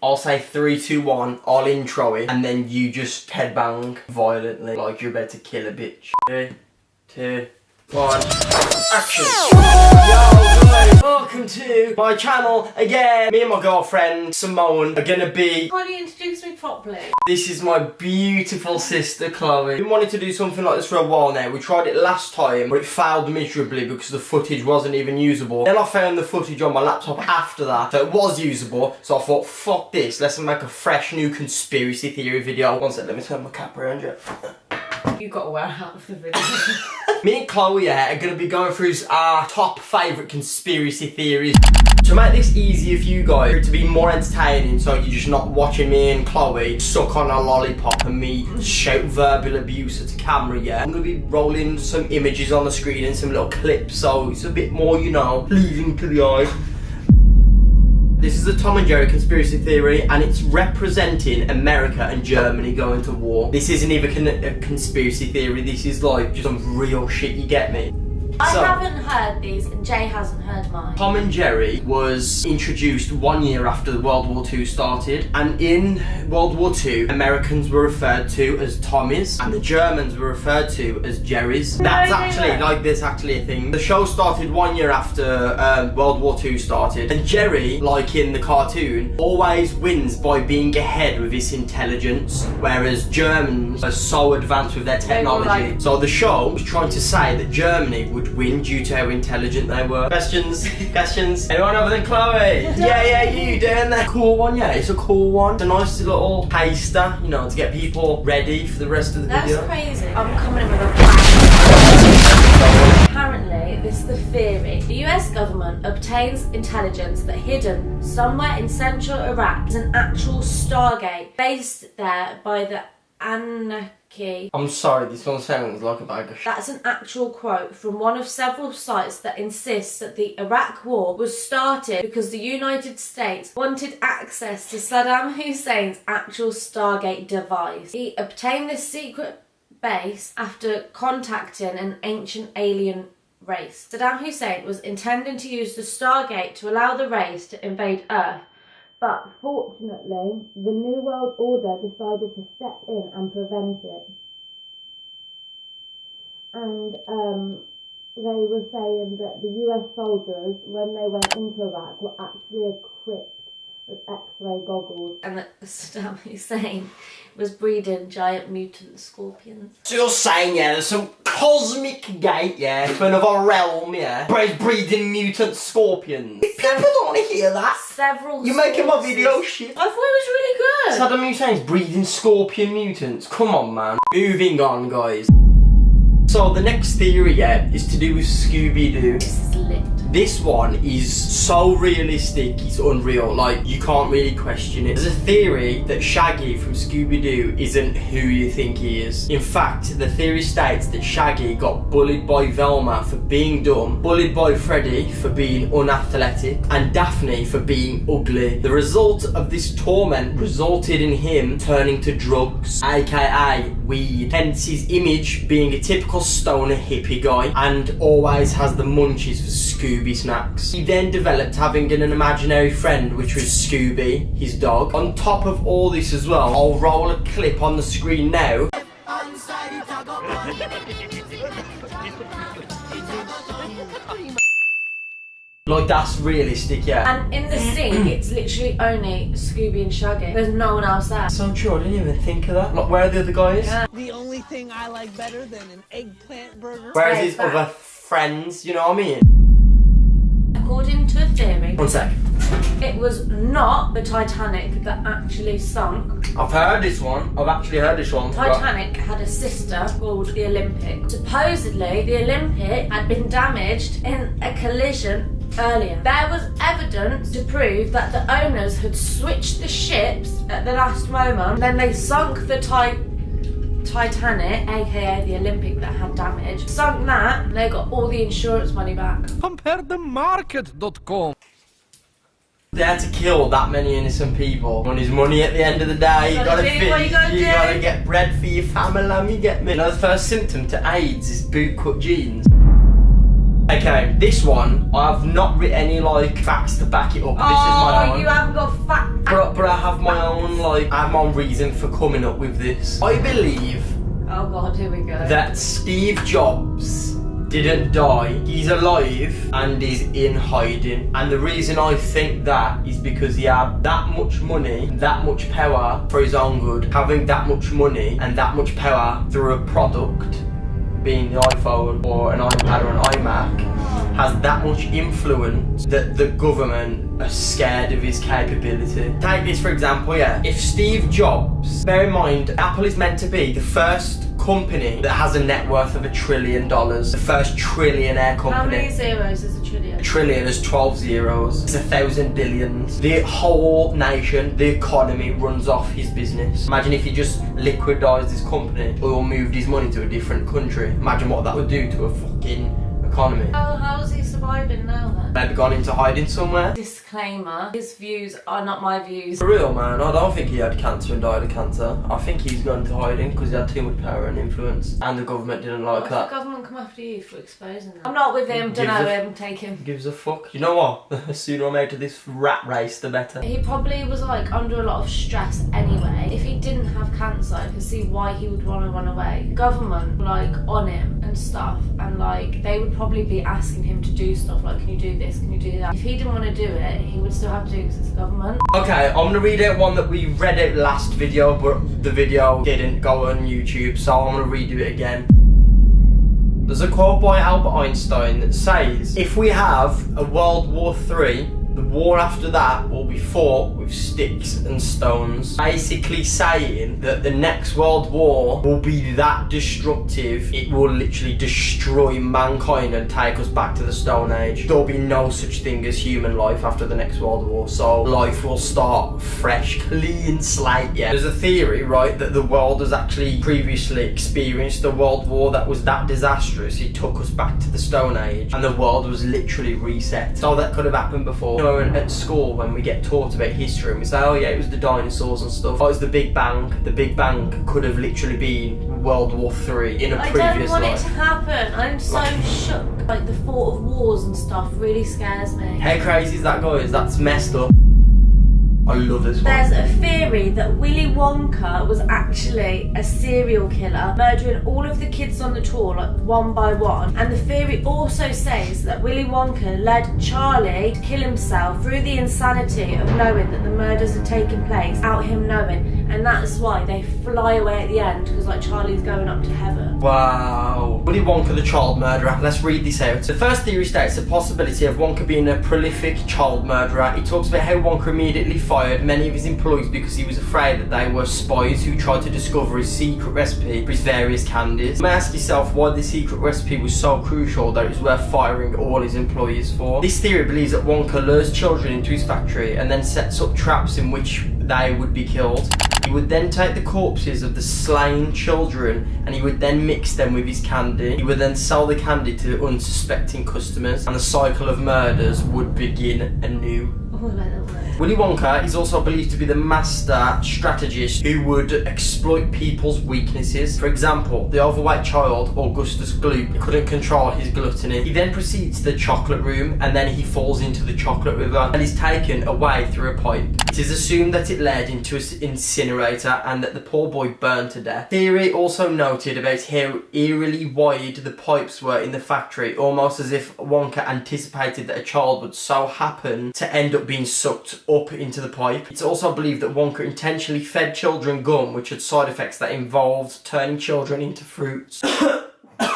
I'll say 3, 2, 1, I'll intro it, and then you just headbang violently like you're about to kill a bitch. 3, 2, 1, action! Yo guys, welcome to my channel again. Me and my girlfriend Simone are gonna be... Why don't you introduce me properly? This is my beautiful sister Chloe. We wanted to do something like this for a while now. We tried it last time, but it failed miserably because the footage wasn't even usable. Then I found the footage on my laptop after that, so it was usable. So I thought, fuck this, let's make a fresh new conspiracy theory video. One sec, let me turn my cap around you. You got to wear out of the video. Me and Chloe are going to be going through our top favourite conspiracy theories. To make this easier for you guys, for it to be more entertaining, so you're just not watching me and Chloe suck on a lollipop and me shout verbal abuse at the camera, yeah? I'm going to be rolling some images on the screen and some little clips, so it's a bit more, you know, pleasing to the eye. This is the Tom and Jerry conspiracy theory, and it's representing America and Germany going to war. This isn't even a conspiracy theory, this is like just some real shit, you get me? I haven't heard these, and Jay hasn't heard mine. Tom and Jerry was introduced 1 year after World War II started, and in World War II, Americans were referred to as Tommies, and the Germans were referred to as Jerrys. That's actually a thing. The show started 1 year after World War II started, and Jerry, like in the cartoon, always wins by being ahead with his intelligence, whereas Germans are so advanced with their technology. So the show was trying to say that Germany would win due to how intelligent they were. Questions? Questions? Anyone other than Chloe? Yeah, you doing that? Cool one, yeah, it's a cool one. It's a nice little taster, you know, to get people ready for the rest of the video. That's crazy. I'm coming in with a bang. Apparently, this is the theory. The US government obtains intelligence that hidden somewhere in central Iraq is an actual Stargate based there by the Anunnaki. I'm sorry, this one sounds like a bag of shit. That's an actual quote from one of several sites that insists that the Iraq War was started because the United States wanted access to Saddam Hussein's actual Stargate device. He obtained this secret base after contacting an ancient alien race. Saddam Hussein was intending to use the Stargate to allow the race to invade Earth. But fortunately, the New World Order decided to step in and prevent it. And they were saying that the US soldiers, when they went into Iraq, were actually equipped with X-ray goggles. And that Saddam Hussein was breeding giant mutant scorpions. So you're saying, yeah, there's some cosmic gate, yeah, to another realm, yeah, breeding mutant scorpions. People don't want to hear that. You're making my video shit. I thought it was really good. Saddam Hussein's breeding scorpion mutants. Come on, man. Moving on, guys. So the next theory, yeah, is to do with Scooby-Doo. This is lit. This one is so realistic, it's unreal, like you can't really question it. There's a theory that Shaggy from Scooby-Doo isn't who you think he is. In fact, the theory states that Shaggy got bullied by Velma for being dumb, bullied by Freddy for being unathletic, and Daphne for being ugly. The result of this torment resulted in him turning to drugs, aka weed. Hence his image being a typical stoner hippie guy and always has the munchies for Scooby snacks. He then developed having an imaginary friend, which was Scooby, his dog. On top of all this as well, I'll roll a clip on the screen now. Like, that's realistic, yeah. And in the scene, it's literally only Scooby and Shaggy. There's no one else there. So true, I didn't even think of that. Like, where are the other guys? Yeah. The only thing I like better than an eggplant burger. Where's his other friends, you know what I mean? According to a theory, One sec. it was not the Titanic that actually sunk. I've heard this one. I've actually heard this one. Titanic had a sister called the Olympic. Supposedly, the Olympic had been damaged in a collision earlier. There was evidence to prove that the owners had switched the ships at the last moment. Then they sunk the Titanic, aka the Olympic that had damage, sunk that, and they got all the insurance money back. CompareTheMarket.com. They had to kill that many innocent people. Money's money at the end of the day. You gotta feed, you gotta get bread for your family, you get me. You know, the first symptom to AIDS is bootcut jeans. Okay, this one, I have not written any like facts to back it up. This is my own. You haven't got facts But I have my own, like, I have my own reason for coming up with this. I believe Oh God, here we go. that Steve Jobs didn't die. He's alive and is in hiding. And the reason I think that is because he had that much money, that much power for his own good. Having that much money and that much power through a product, being the iPhone or an iPad or an iMac, has that much influence that the government are scared of his capability. Take this for example, yeah. If Steve Jobs, bear in mind, Apple is meant to be the first company that has a net worth of $1 trillion. The first trillionaire company. How many zeros is a trillion? A trillion is 12 zeros. It's 1,000 billions. The whole nation, the economy runs off his business. Imagine if he just liquidized his company or moved his money to a different country. Imagine what that would do to a fucking economy. How is he surviving now then? Maybe gone into hiding somewhere. Disclaimer, his views are not my views. For real, man, I don't think he had cancer and died of cancer. I think he's gone into hiding because he had too much power and influence, and the government didn't like What if that. the government come after you for exposing them? I'm not with him, don't know him, take him. Gives a fuck. You know what? The sooner I'm out of this rat race, the better. He probably was like under a lot of stress anyway. If he didn't have cancer, I can see why he would want to run away. The government were like on him and stuff, and like they would probably be asking him to do stuff like, can you do this, can you do that? If he didn't want to do it, he would still have to because it's the government. Okay, I'm gonna read out one that we read out last video, but the video didn't go on YouTube, so I'm gonna redo it again. There's a quote by Albert Einstein that says, if we have a World War III, the war after that will be fought with sticks and stones. Basically saying that the next world war will be that destructive, it will literally destroy mankind and take us back to the Stone Age. There'll be no such thing as human life after the next world war, so life will start fresh, clean slate, yeah. There's a theory, right, that the world has actually previously experienced a world war that was that disastrous, it took us back to the Stone Age, and the world was literally reset. So that could have happened before. At school when we get taught about history and we say, oh yeah, it was the dinosaurs and stuff. Oh, it was the Big Bang. The Big Bang could have literally been World War III in a previous life. I don't want it to happen. I'm so shook. Like the thought of wars and stuff really scares me. How crazy is that, guys? That's messed up. I love this one. There's a theory that Willy Wonka was actually a serial killer, murdering all of the kids on the tour, like one by one. And the theory also says that Willy Wonka led Charlie to kill himself through the insanity of knowing that the murders had taken place, without him knowing. And that's why they fly away at the end, because like Charlie's going up to heaven. Wow. Willy Wonka the child murderer. Let's read this out. The first theory states the possibility of Wonka being a prolific child murderer. It talks about how Wonka immediately fired many of his employees because he was afraid that they were spies who tried to discover his secret recipe for his various candies. You may ask yourself why the secret recipe was so crucial that it was worth firing all his employees for. This theory believes that Wonka lures children into his factory and then sets up traps in which they would be killed. He would then take the corpses of the slain children and he would then mix them with his candy. He would then sell the candy to unsuspecting customers and the cycle of murders would begin anew. Willy Wonka is also believed to be the master strategist who would exploit people's weaknesses. For example, the overweight child, Augustus Gloop, couldn't control his gluttony. He then proceeds to the chocolate room and then he falls into the chocolate river and is taken away through a pipe. It is assumed that it led into an incinerator and that the poor boy burned to death. Theory also noted about how eerily wide the pipes were in the factory, almost as if Wonka anticipated that a child would so happen to end up being sucked up into the pipe. It's also believed that Wonka intentionally fed children gum, which had side effects that involved turning children into fruits.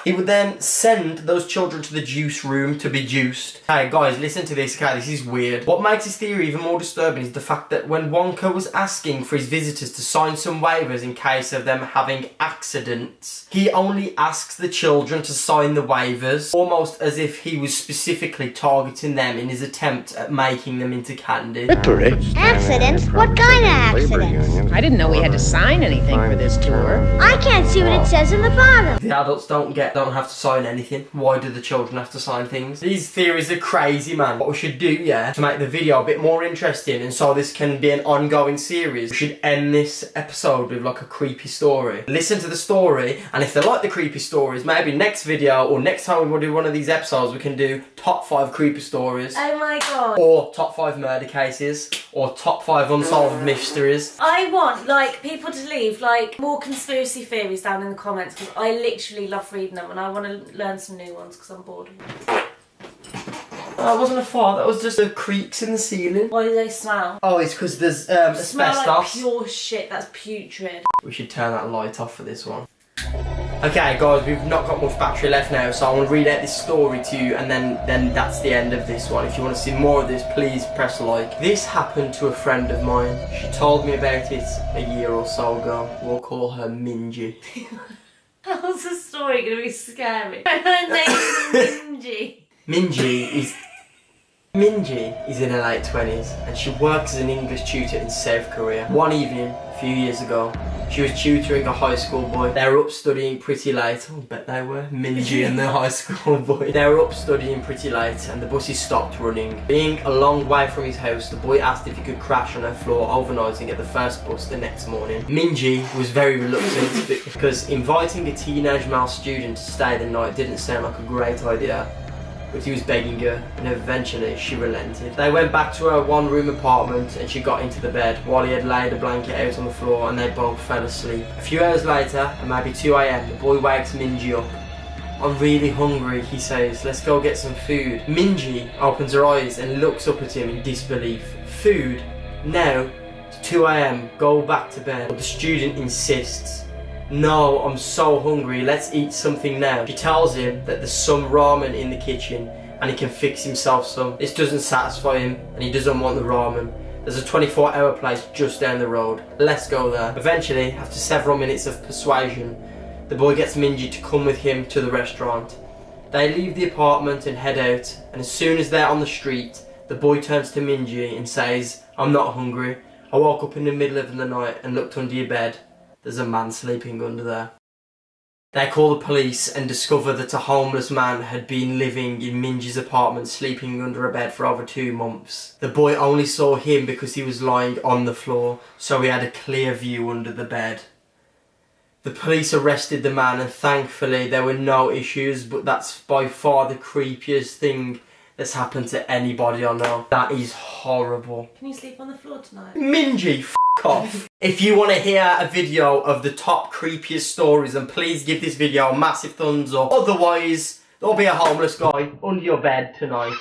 He would then send those children to the juice room to be juiced. Hey guys, listen to this, okay, this is weird. What makes this theory even more disturbing is the fact that when Wonka was asking for his visitors to sign some waivers in case of them having accidents, he only asks the children to sign the waivers, almost as if he was specifically targeting them in his attempt at making them into candy. Accidents? What kind of accidents? I didn't know we had to sign anything for this tour. I can't see what it says on the bottom. The adults don't have to sign anything. Why do the children have to sign things? These theories are crazy, man. What we should do, yeah, to make the video a bit more interesting and so this can be an ongoing series, we should end this episode with like a creepy story. Listen to the story, and if they like the creepy stories, maybe next video or next time we do one of these episodes, we can do top 5 creepy stories. Oh my god. Or top 5 murder cases. or top 5 unsolved mysteries. I want like people to leave like more conspiracy theories down in the comments because I literally love reading them and I want to learn some new ones because I'm bored. That wasn't a fart, that was just the creaks in the ceiling. Why do they smell? Oh, it's because there's Smell like asbestos. pure shit. That's putrid. We should turn that light off for this one. Okay guys, we've not got much battery left now, so I want to read out this story to you and then that's the end of this one. If you want to see more of this, please press like. This happened to a friend of mine. She told me about it a year or so ago. We'll call her Minji. How's the story going to be scary? Her name is Minji. Minji is in her late 20s and she works as an English tutor in South Korea. One evening, a few years ago, she was tutoring a high school boy. They were up studying pretty late. Oh, I bet they were. Minji and the high school boy. They were up studying pretty late and the buses stopped running. Being a long way from his house, the boy asked if he could crash on her floor overnight and get the first bus the next morning. Minji was very reluctant because inviting a teenage male student to stay the night didn't sound like a great idea. But he was begging her, and eventually she relented. They went back to her one-room apartment and she got into the bed while he had laid a blanket out on the floor and they both fell asleep. A few hours later, at maybe 2 AM, the boy wakes Minji up. I'm really hungry, he says, let's go get some food. Minji opens her eyes and looks up at him in disbelief. Food? Now? It's 2 AM, go back to bed. But the student insists. No, I'm so hungry, let's eat something now. She tells him that there's some ramen in the kitchen and he can fix himself some. This doesn't satisfy him and he doesn't want the ramen. There's a 24-hour place just down the road. Let's go there. Eventually, after several minutes of persuasion, the boy gets Minji to come with him to the restaurant. They leave the apartment and head out, and as soon as they're on the street, the boy turns to Minji and says, I'm not hungry. I woke up in the middle of the night and looked under your bed. There's a man sleeping under there. They call the police and discover that a homeless man had been living in Minji's apartment sleeping under a bed for over 2 months. The boy only saw him because he was lying on the floor, so he had a clear view under the bed. The police arrested the man and thankfully there were no issues, but that's by far the creepiest thing that's happened to anybody I know. That is horrible. Can you sleep on the floor tonight? Minji, f*** off. If you want to hear a video of the top creepiest stories, then please give this video a massive thumbs up. Otherwise, there'll be a homeless guy under your bed tonight.